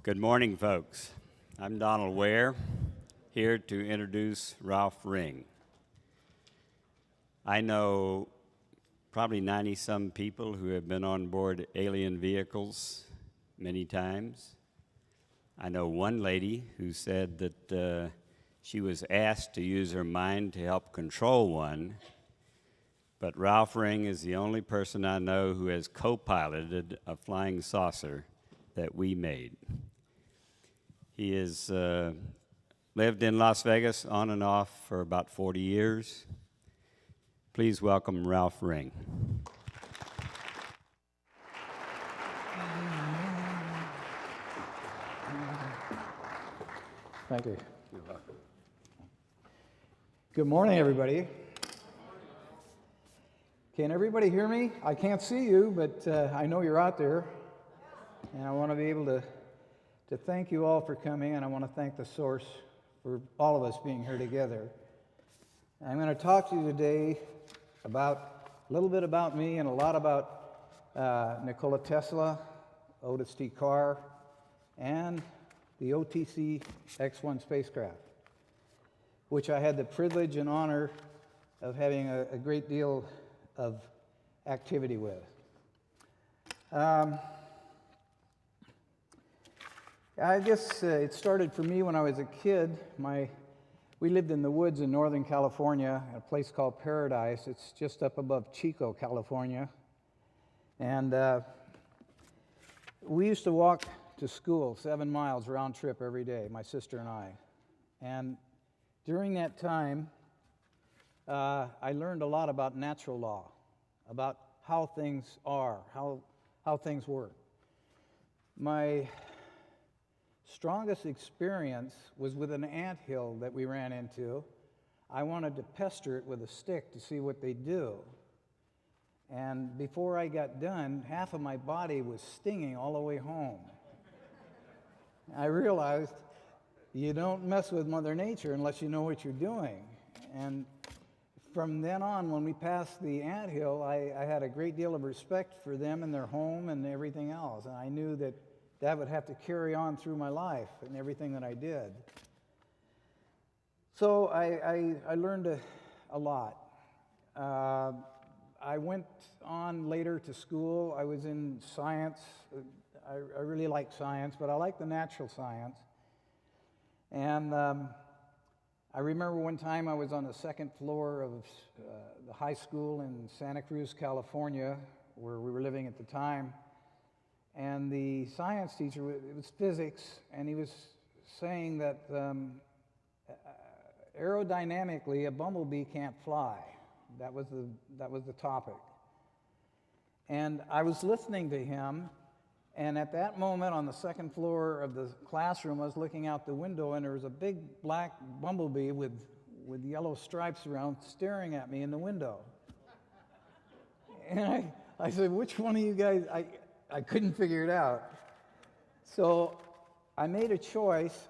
Good morning, folks. I'm Donald Ware, here to introduce Ralph Ring. I know probably 90-some people who have been on board alien vehicles many times. I know one lady who said that she was asked to use her mind to help control one, but Ralph Ring is the only person I know who has co-piloted a flying saucer that we made. He has lived in Las Vegas on and off for about 40 years. Please welcome Ralph Ring. Thank you. You're welcome. Good morning, everybody. Can everybody hear me? I can't see you, but I know you're out there. And I want to be able to thank you all for coming, and I want to thank the Source for all of us being here together. I'm going to talk to you today about a little bit about me and a lot about Nikola Tesla, Otis T. Carr, and the OTC X-1 spacecraft, which I had the privilege and honor of having a great deal of activity with. I guess it started for me when I was a kid. We lived in the woods in Northern California, a place called Paradise. It's just up above Chico, California. And we used to walk to school 7 miles round trip every day, my sister and I. And during that time, I learned a lot about natural law, about how things are, how things work. My strongest experience was with an anthill that we ran into. I wanted to pester it with a stick to see what they do. And before I got done, half of my body was stinging all the way home. I realized you don't mess with Mother Nature unless you know what you're doing. And from then on, when we passed the anthill, I had a great deal of respect for them and their home and everything else. And I knew that would have to carry on through my life and everything that I did. So I learned a lot. I went on later to school. I was in science. I really like science, but I like the natural science. And I remember one time I was on the second floor of the high school in Santa Cruz, California, where we were living at the time. And the science teacher, it was physics, and he was saying that aerodynamically a bumblebee can't fly. That was the topic. And I was listening to him, and at that moment on the second floor of the classroom, I was looking out the window, and there was a big black bumblebee with yellow stripes around staring at me in the window. And I said, which one of you guys... I couldn't figure it out. So I made a choice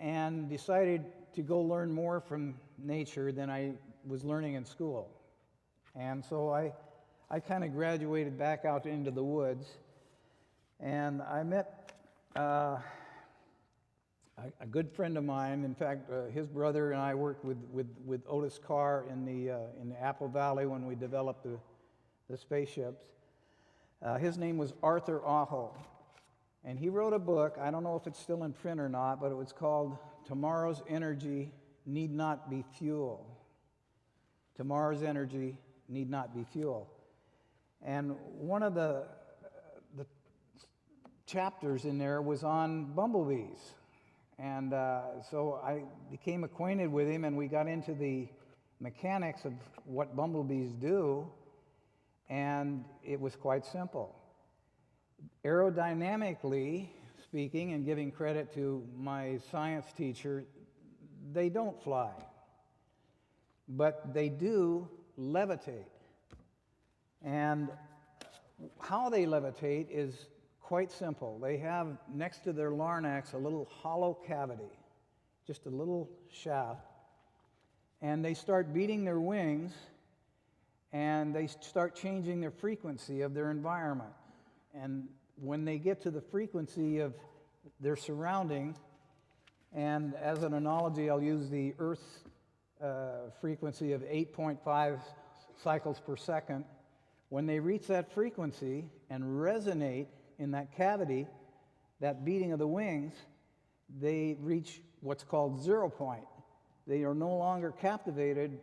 and decided to go learn more from nature than I was learning in school. And so I kind of graduated back out into the woods, and I met a good friend of mine. In fact, his brother and I worked with Otis Carr in the Apple Valley when we developed the spaceships. His name was Arthur Aho, and he wrote a book. I don't know if it's still in print or not, but it was called Tomorrow's Energy Need Not Be Fuel. Tomorrow's Energy Need Not Be Fuel. And one of the chapters in there was on bumblebees. And so I became acquainted with him, and we got into the mechanics of what bumblebees do. And it was quite simple. Aerodynamically speaking, and giving credit to my science teacher, they don't fly. But they do levitate. And how they levitate is quite simple. They have next to their larynx a little hollow cavity, just a little shaft. And they start beating their wings, and they start changing their frequency of their environment. And when they get to the frequency of their surrounding. And as an analogy, I'll use the Earth's frequency of 8.5 cycles per second. When they reach that frequency and resonate in that cavity, that beating of the wings, they reach what's called 0 point. They are no longer captivated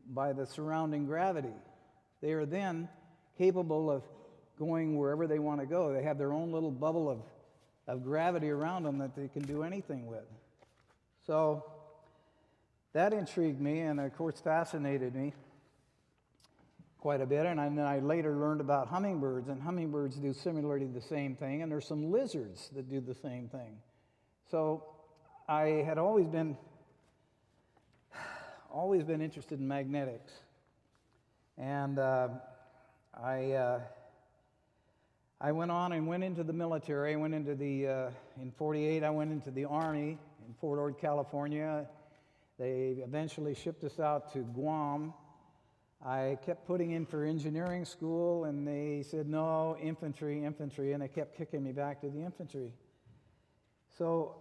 by the surrounding gravity. They are then capable of going wherever they want to go. They have their own little bubble of gravity around them that they can do anything with. So that intrigued me, and of course fascinated me quite a bit. And then I later learned about hummingbirds, and hummingbirds do similarly the same thing, and there's some lizards that do the same thing. So I had always been interested in magnetics, and I went on and went into the military. I went into in '48, I went into the Army in Fort Ord, California. They eventually shipped us out to Guam. I kept putting in for engineering school, and they said, no, infantry, and they kept kicking me back to the infantry. So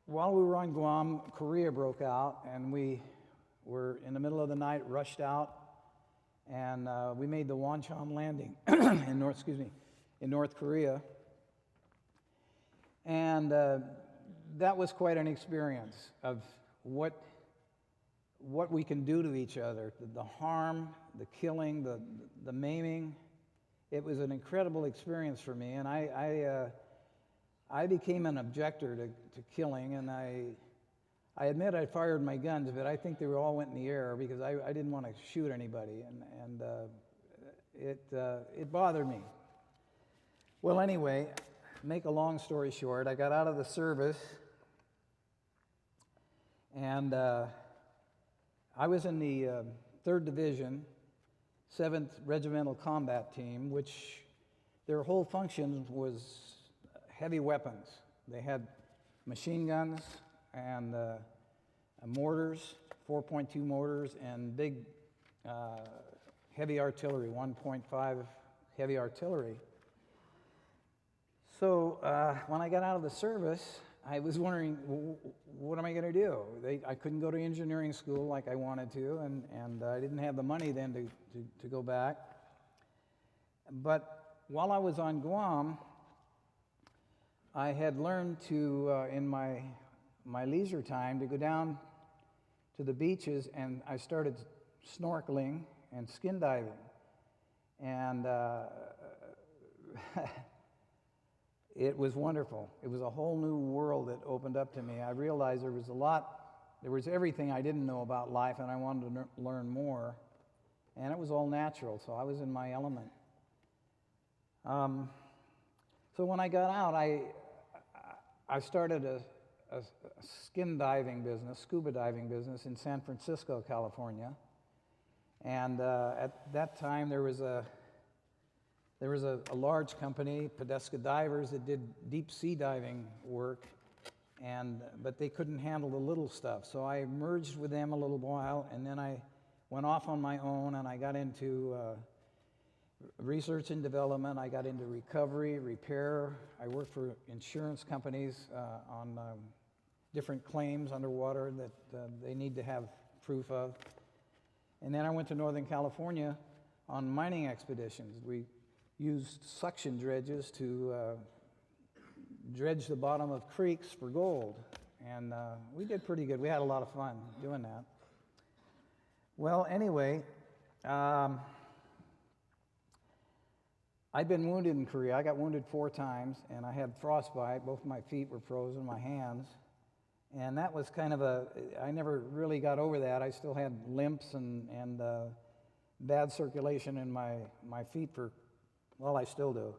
while we were on Guam, Korea broke out, and we were in the middle of the night, rushed out, and we made the Wonchon landing in North Korea. And that was quite an experience of what we can do to each other, the harm, the killing, the maiming. It was an incredible experience for me, and I became an objector to killing, and I admit I fired my guns, but I think they all went in the air because I didn't want to shoot anybody, and it bothered me. Well, anyway, make a long story short, I got out of the service, and I was in the 3rd Division, 7th Regimental Combat Team, which their whole function was heavy weapons. They had machine guns and mortars, 4.2 mortars, and big heavy artillery, 1.5 heavy artillery. So when I got out of the service, I was wondering, what am I going to do? I couldn't go to engineering school like I wanted to, and I didn't have the money then to go back. But while I was on Guam, I had learned to, in my leisure time, to go down to the beaches, and I started snorkeling and skin diving. And it was wonderful. It was a whole new world that opened up to me. I realized there was everything I didn't know about life, and I wanted to learn more. And it was all natural, so I was in my element. So when I got out, I started a skin diving business, scuba diving business in San Francisco, California. And at that time, there was a large company, Podesta Divers, that did deep sea diving work, but they couldn't handle the little stuff. So I merged with them a little while, and then I went off on my own, and I got into research and development. I got into recovery, repair. I worked for insurance companies on different claims underwater that they need to have proof of. And then I went to Northern California on mining expeditions. We used suction dredges to dredge the bottom of creeks for gold. And we did pretty good. We had a lot of fun doing that. Well, anyway, I'd been wounded in Korea. I got wounded 4 times, and I had frostbite. Both my feet were frozen, my hands. And that was kind of I never really got over that. I still had limps and bad circulation in my feet well, I still do.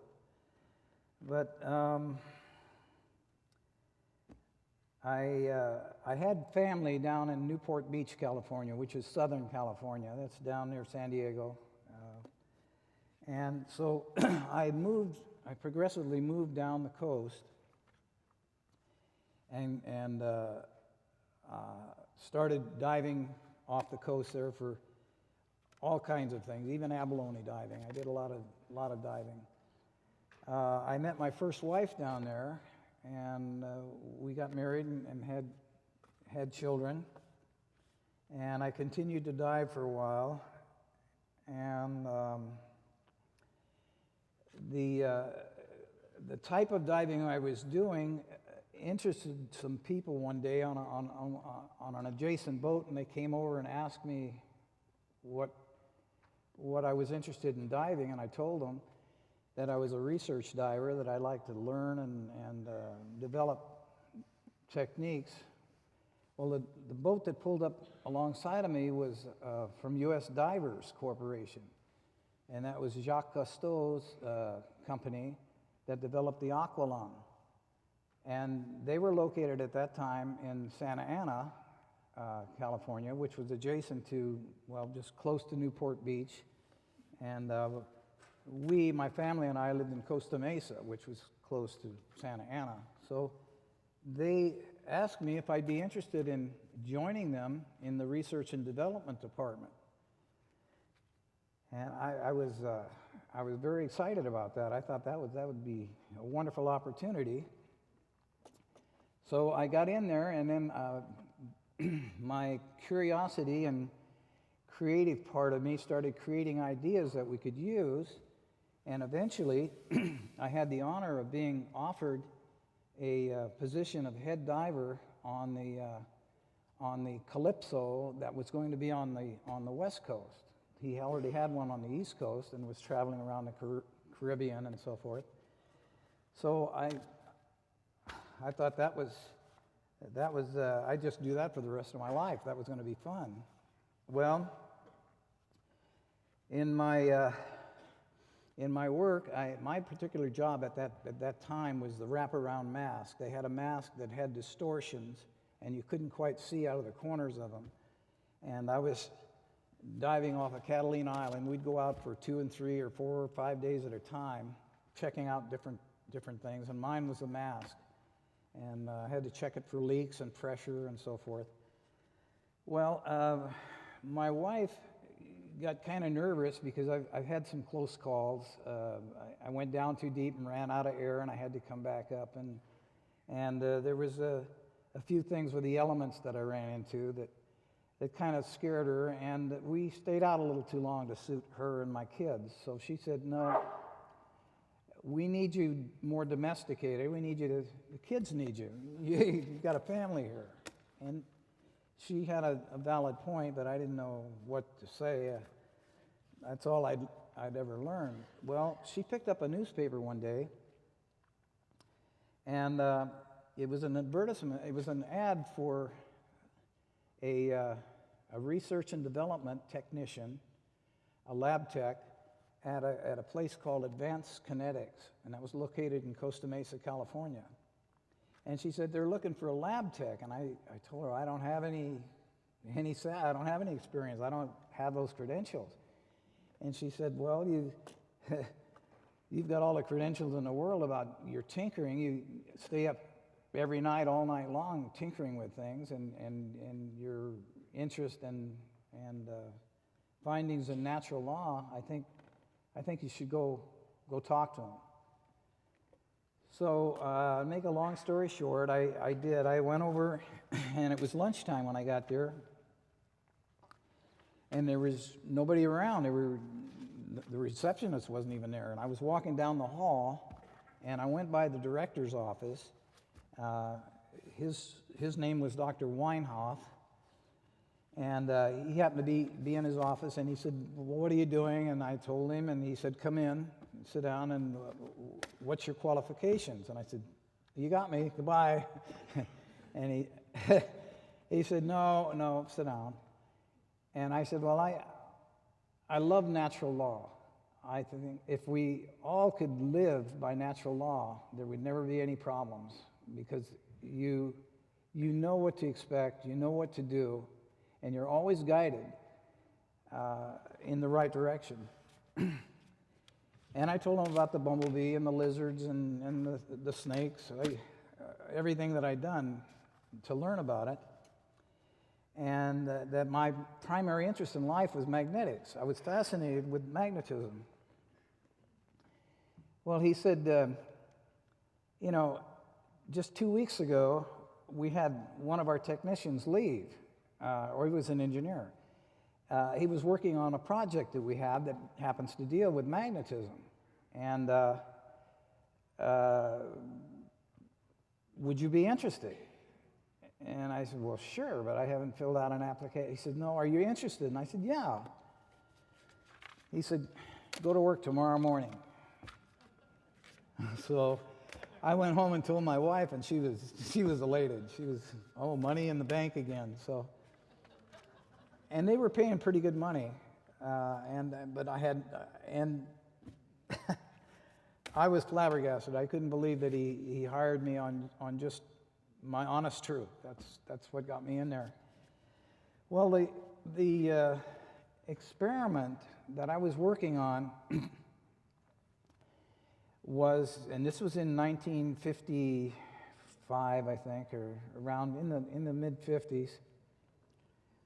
But I had family down in Newport Beach, California, which is Southern California. That's down near San Diego. And so I progressively moved down the coast and started diving off the coast there for all kinds of things, even abalone diving. I did a lot of diving. I met my first wife down there, and we got married and had children. And I continued to dive for a while, and the type of diving I was doing interested some people one day on an adjacent boat, and they came over and asked me what I was interested in diving, and I told them that I was a research diver, that I liked to learn and develop techniques. Well, the boat that pulled up alongside of me was from U.S. Divers Corporation, and that was Jacques Cousteau's company that developed the Aqualung. And they were located at that time in Santa Ana, California, which was adjacent to, well, just close to Newport Beach. And my family and I lived in Costa Mesa, which was close to Santa Ana. So they asked me if I'd be interested in joining them in the research and development department. And I was very excited about that. I thought that would be a wonderful opportunity. So I got in there, and then my curiosity and creative part of me started creating ideas that we could use. And eventually, I had the honor of being offered a position of head diver on the Calypso that was going to be on the West Coast. He already had one on the East Coast and was traveling around the Caribbean and so forth. So I thought that was I'd just do that for the rest of my life. That was going to be fun. Well, in my work, my particular job at that time was the wraparound mask. They had a mask that had distortions, and you couldn't quite see out of the corners of them. And I was diving off of Catalina Island. We'd go out for 2 and 3 or 4 or 5 days at a time, checking out different things. And mine was a mask, and I had to check it for leaks and pressure and so forth. Well, my wife got kind of nervous because I've had some close calls. I went down too deep and ran out of air, and I had to come back up. And there was a few things with the elements that I ran into that kind of scared her, and we stayed out a little too long to suit her and my kids. So she said, "No, we need you more domesticated. We need you the kids need you. You've got a family here." And she had a valid point, but I didn't know what to say. That's all I'd ever learned. Well, she picked up a newspaper one day, and it was an advertisement. It was an ad for a research and development technician, a lab tech, at a place called Advanced Kinetics, and that was located in Costa Mesa, California. And she said, "They're looking for a lab tech." And I told her, I don't have any experience. I don't have those credentials. And she said, "Well, you've got all the credentials in the world about your tinkering. You stay up every night, all night long, tinkering with things, and your interest and findings in natural law. I think you should go talk to him." So, make a long story short, I did. I went over, and it was lunchtime when I got there, and there was nobody around. The receptionist wasn't even there, and I was walking down the hall, and I went by the director's office. His name was Dr. Weinhoff, and he happened to be in his office, and he said, "Well, what are you doing?" And I told him, and he said, "Come in, sit down, and what's your qualifications?" And I said, "You got me, goodbye." And he said, no, sit down. And I said, "Well, I love natural law. I think if we all could live by natural law, there would never be any problems, because you know what to expect, you know what to do, and you're always guided in the right direction." And I told him about the bumblebee and the lizards and the snakes, everything that I'd done to learn about it, and that my primary interest in life was magnetics. I was fascinated with magnetism. Well, he said, just 2 weeks ago, we had one of our technicians leave, or he was an engineer. He was working on a project that we have that happens to deal with magnetism. And would you be interested? And I said, well, sure, but I haven't filled out an application. He said, no, are you interested? And I said, yeah. He said, go to work tomorrow morning. So I went home and told my wife, and she was elated. She was, oh, money in the bank again. So, and they were paying pretty good money, but I had, and I was flabbergasted. I couldn't believe that he hired me on just my honest truth. That's what got me in there. Well, the experiment that I was working on was, and this was in 1955, I think, or around in the mid 50s,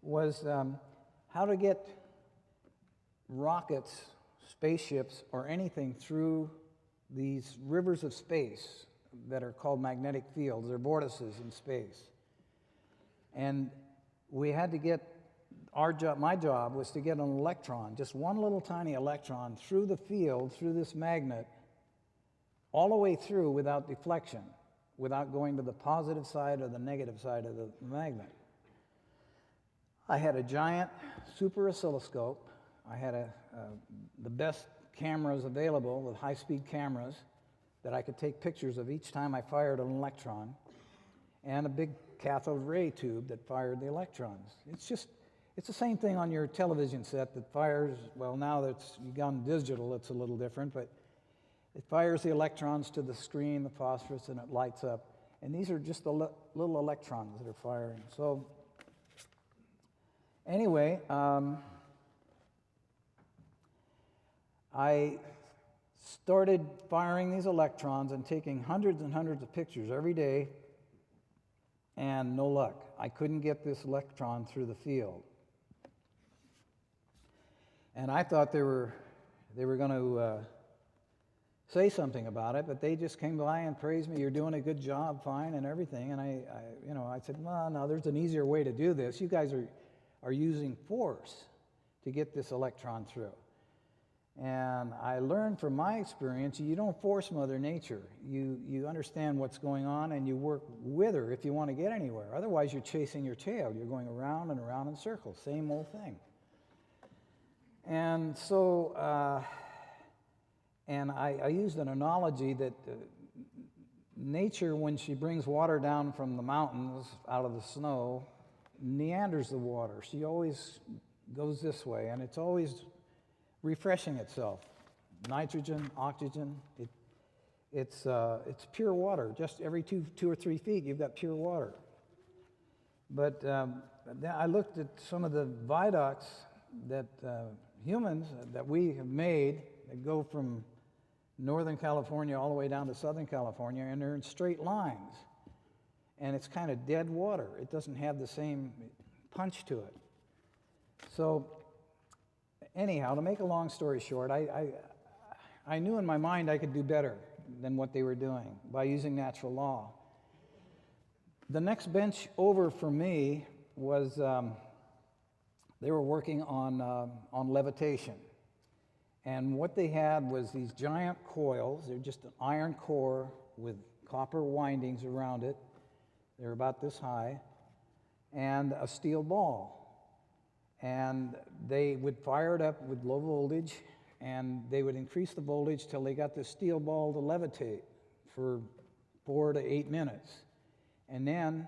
was how to get rockets, spaceships, or anything through these rivers of space that are called magnetic fields. They're vortices in space. And we had to get, my job was to get an electron, just one little tiny electron, through the field, through this magnet, all the way through without deflection, without going to the positive side or the negative side of the magnet. I had a giant super oscilloscope. I had the best cameras available with high-speed cameras that I could take pictures of each time I fired an electron, and a big cathode ray tube that fired the electrons. It's the same thing on your television set that fires, well, now that you've gone digital, it's a little different, but it fires the electrons to the screen, the phosphorus, and it lights up. And these are just the little electrons that are firing. So anyway, I started firing these electrons and taking hundreds and hundreds of pictures every day, and no luck. I couldn't get this electron through the field. And I thought they were going to say something about it, but they just came by and praised me. You're doing a good job, fine, and everything. And I said, well, no, there's an easier way to do this. You guys are using force to get this electron through. And I learned from my experience, you don't force Mother Nature. You understand what's going on, and you work with her if you want to get anywhere. Otherwise, you're chasing your tail. You're going around and around in circles, same old thing. And so, I used an analogy that nature, when she brings water down from the mountains out of the snow, meanders the water. She always goes this way, and it's always refreshing itself. Nitrogen, oxygen, it's pure water. Just every two or 3 feet, you've got pure water. But then I looked at some of the viaducts that humans that we have made that go from Northern California all the way down to Southern California, and they're in straight lines. And it's kind of dead water. It doesn't have the same punch to it. So anyhow, to make a long story short, I knew in my mind I could do better than what they were doing by using natural law. The next bench over for me was they were working on levitation. And what they had was these giant coils. They're just an iron core with copper windings around it. They're about this high, and a steel ball. And they would fire it up with low voltage, and they would increase the voltage till they got the steel ball to levitate for 4 to 8 minutes. And then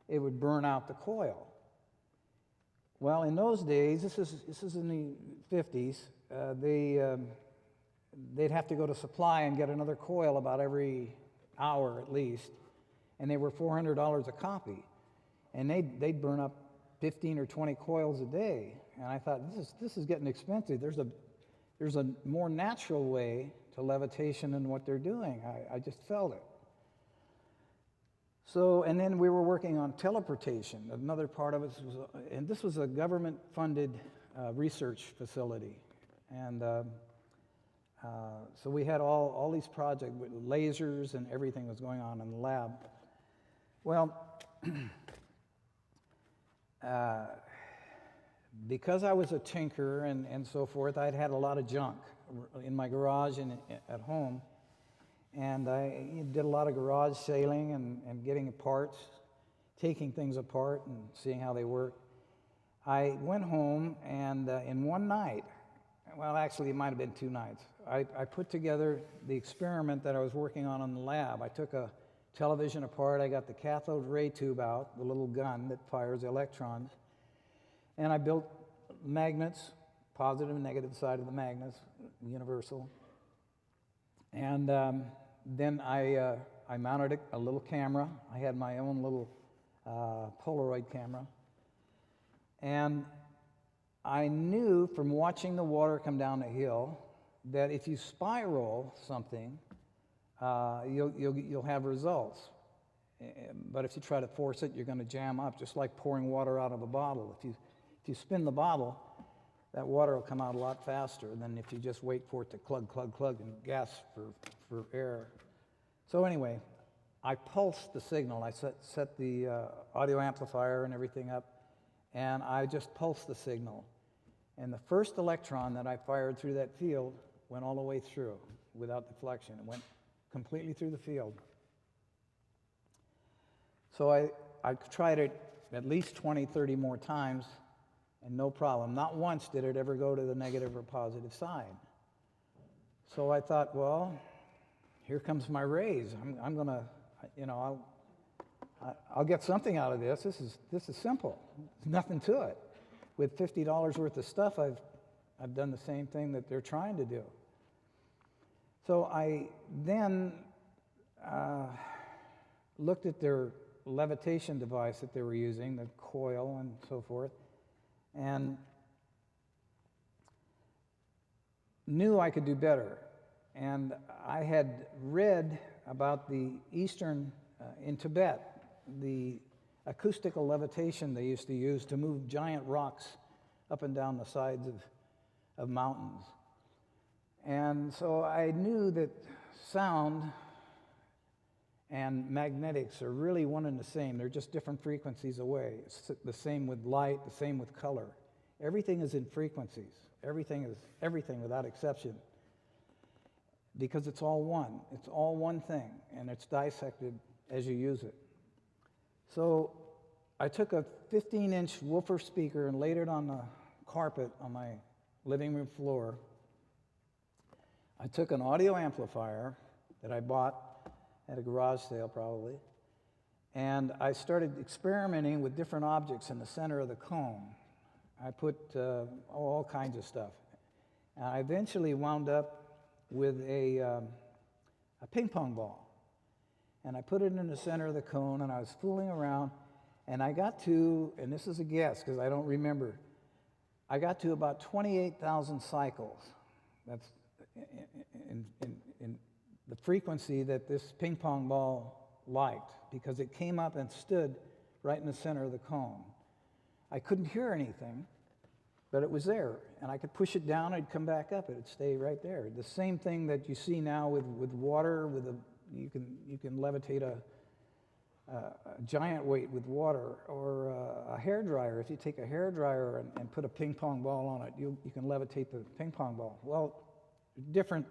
it would burn out the coil. Well, in those days, this is in the 50s, they'd have to go to supply and get another coil about every hour at least, and they were $400 a copy. And they'd burn up 15 or 20 coils a day. And I thought, this is getting expensive. There's a more natural way to levitation than what they're doing. I just felt it. So, and then we were working on teleportation. Another part of it was, and this was a government-funded research facility. And so we had all these projects with lasers, and everything was going on in the lab. Well, because I was a tinker and so forth, I'd had a lot of junk in my garage and at home. And I did a lot of garage sailing and getting parts, taking things apart and seeing how they work. I went home and in one night, well, actually, it might have been 2 nights, I put together the experiment that I was working on in the lab. I took a television apart, I got the cathode ray tube out, the little gun that fires electrons, and I built magnets, positive and negative side of the magnets, universal. And then I mounted a little camera. I had my own little Polaroid camera. And I knew from watching the water come down the hill that if you spiral something, you'll have results. But if you try to force it, you're going to jam up, just like pouring water out of a bottle. If you spin the bottle, that water will come out a lot faster than if you just wait for it to clug, clug, clug, and gasp for air. So anyway, I pulsed the signal. I set the audio amplifier and everything up, and I just pulsed the signal. And the first electron that I fired through that field went all the way through without deflection. It went completely through the field. So I tried it at least 20, 30 more times, and no problem. Not once did it ever go to the negative or positive side. So I thought, well, here comes my raise. I'm going to, I'll get something out of this. This is simple. There's nothing to it. With $50 worth of stuff, I've done the same thing that they're trying to do. So I then looked at their levitation device that they were using, the coil and so forth, and knew I could do better. And I had read about the Eastern, in Tibet, the acoustical levitation they used to use to move giant rocks up and down the sides of mountains. And so I knew that sound and magnetics are really one and the same. They're just different frequencies away. It's the same with light, the same with color. Everything is in frequencies. Everything is everything without exception. Because it's all one. It's all one thing, and it's dissected as you use it. So I took a 15-inch woofer speaker and laid it on the carpet on my living room floor. I took an audio amplifier that I bought at a garage sale probably, and I started experimenting with different objects in the center of the cone. I put all kinds of stuff. And I eventually wound up with a ping pong ball. And I put it in the center of the cone, and I was fooling around, and I got to, and this is a guess because I don't remember, I got to about 28,000 cycles. That's in the frequency that this ping pong ball liked, because it came up and stood right in the center of the cone. I couldn't hear anything, but it was there, and I could push it down, it'd come back up, it'd stay right there. The same thing that you see now with water, you can levitate a giant weight with water, or a hair dryer. If you take a hair dryer and put a ping pong ball on it, you can levitate the ping pong ball. Well, different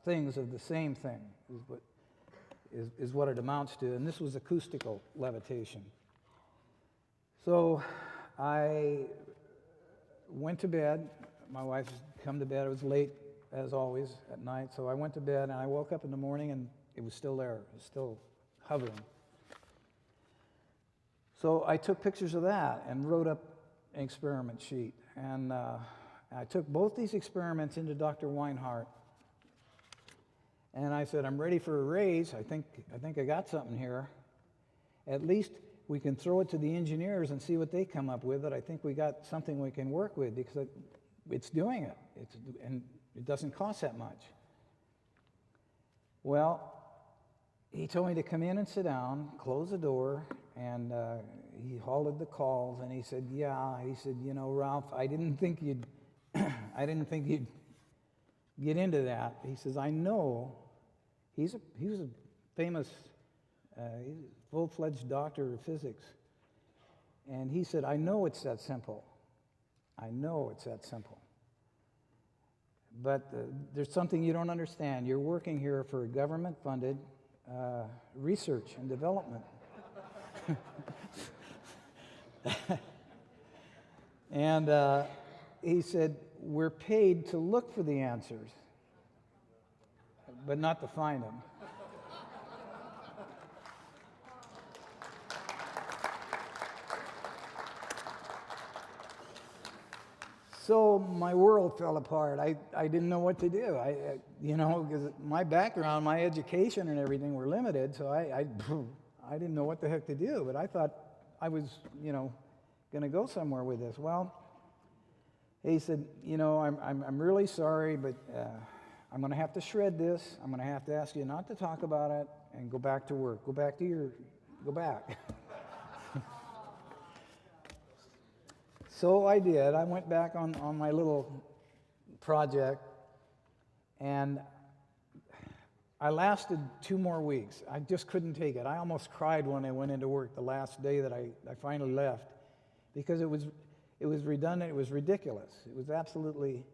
things of the same thing is what it amounts to, and this was acoustical levitation. So I went to bed. My wife had come to bed. It was late, as always, at night. So I went to bed, and I woke up in the morning, and it was still there. It was still hovering. So I took pictures of that and wrote up an experiment sheet. And I took both these experiments into Dr. Weinhardt. And I said, I'm ready for a raise. I think I got something here. At least we can throw it to the engineers and see what they come up with. That I think we got something we can work with, because it's doing it. And it doesn't cost that much. Well, he told me to come in and sit down, close the door, and he halted the calls, and he said, yeah, he said, you know, Ralph, I didn't think you'd get into that. He says, I know, he was a famous He's a full-fledged doctor of physics. And he said, I know it's that simple. I know it's that simple. But there's something you don't understand. You're working here for government-funded research and development. And he said, we're paid to look for the answers, but not to find them. So my world fell apart. I didn't know what to do. Because my background, my education and everything were limited, so I didn't know what the heck to do. But I thought I was, going to go somewhere with this. Well, he said, I'm really sorry, but I'm going to have to shred this. I'm going to have to ask you not to talk about it and go back to work. Go back. So I did. I went back on my little project, and I lasted 2 more weeks. I just couldn't take it. I almost cried when I went into work the last day that I finally left, because it was redundant. It was ridiculous. It was absolutely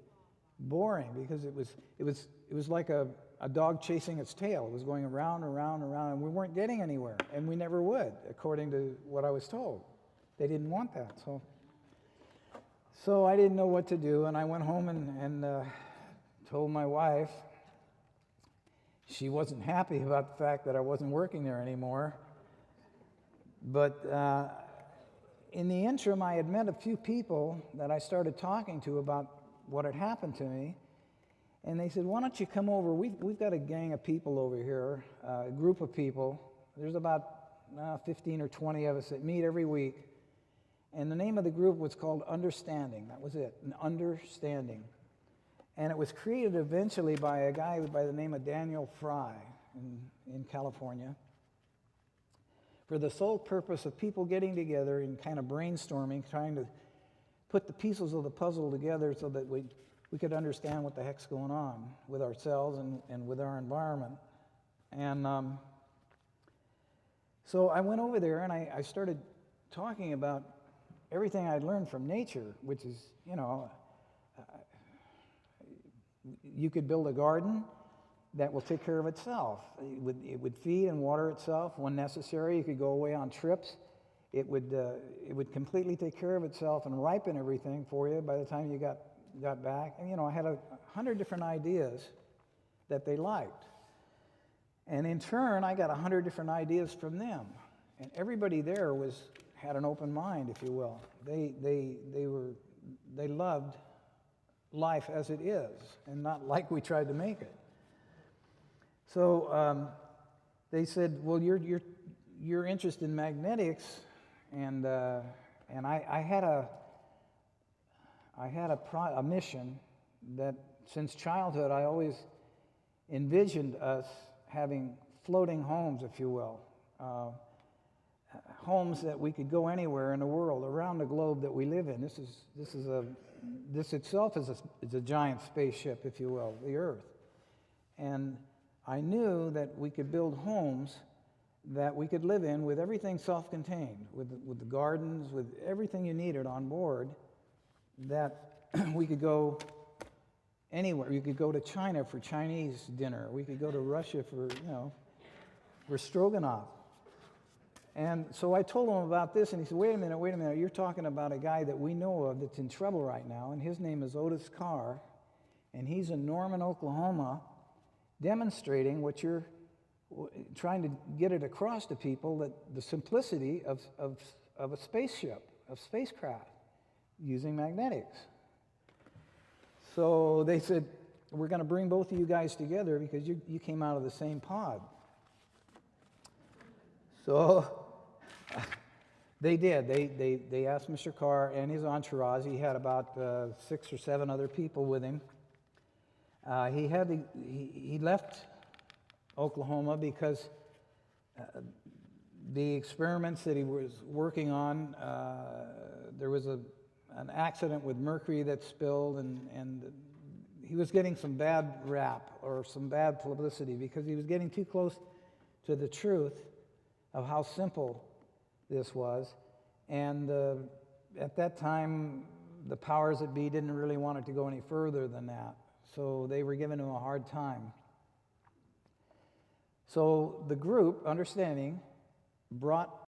boring, because it was like a dog chasing its tail. It was going around and around and around, and we weren't getting anywhere, and we never would, according to what I was told. They didn't want that, So I didn't know what to do, and I went home and told my wife. She wasn't happy about the fact that I wasn't working there anymore. But in the interim, I had met a few people that I started talking to about what had happened to me. And they said, why don't you come over? We've got a gang of people over here, a group of people. There's about 15 or 20 of us that meet every week. And the name of the group was called Understanding. That was it, an Understanding. And it was created eventually by a guy by the name of Daniel Fry in California, for the sole purpose of people getting together and kind of brainstorming, trying to put the pieces of the puzzle together so that we could understand what the heck's going on with ourselves and with our environment. And so I went over there and I started talking about everything I'd learned from nature, which is, you could build a garden that will take care of itself. It would feed and water itself when necessary. You could go away on trips. It would completely take care of itself and ripen everything for you by the time you got back. And I had 100 different ideas that they liked. And in turn, I got 100 different ideas from them. And everybody there had an open mind, if you will. They loved life as it is, and not like we tried to make it. So they said, "Well, you're interested in magnetics," and I had a mission that since childhood I always envisioned us having floating homes, if you will. Homes that we could go anywhere in the world, around the globe that we live in. This itself is a giant spaceship, if you will, the Earth. And I knew that we could build homes that we could live in with everything self-contained, with the gardens, with everything you needed on board, that we could go anywhere. You could go to China for Chinese dinner. We could go to Russia for stroganoff. And so I told him about this, and he said, wait a minute, you're talking about a guy that we know of that's in trouble right now, and his name is Otis Carr, and he's in Norman, Oklahoma, demonstrating what you're trying to get it across to people, that the simplicity of a spaceship, of spacecraft, using magnetics. So they said, we're going to bring both of you guys together because you came out of the same pod. So they did. They asked Mr. Carr and his entourage. He had about 6 or 7 other people with him. He left Oklahoma because the experiments that he was working on, there was an accident with mercury that spilled, and he was getting some bad rap or some bad publicity because he was getting too close to the truth of how simple this was. And at that time, the powers that be didn't really want it to go any further than that. So they were giving him a hard time. So the group, understanding, brought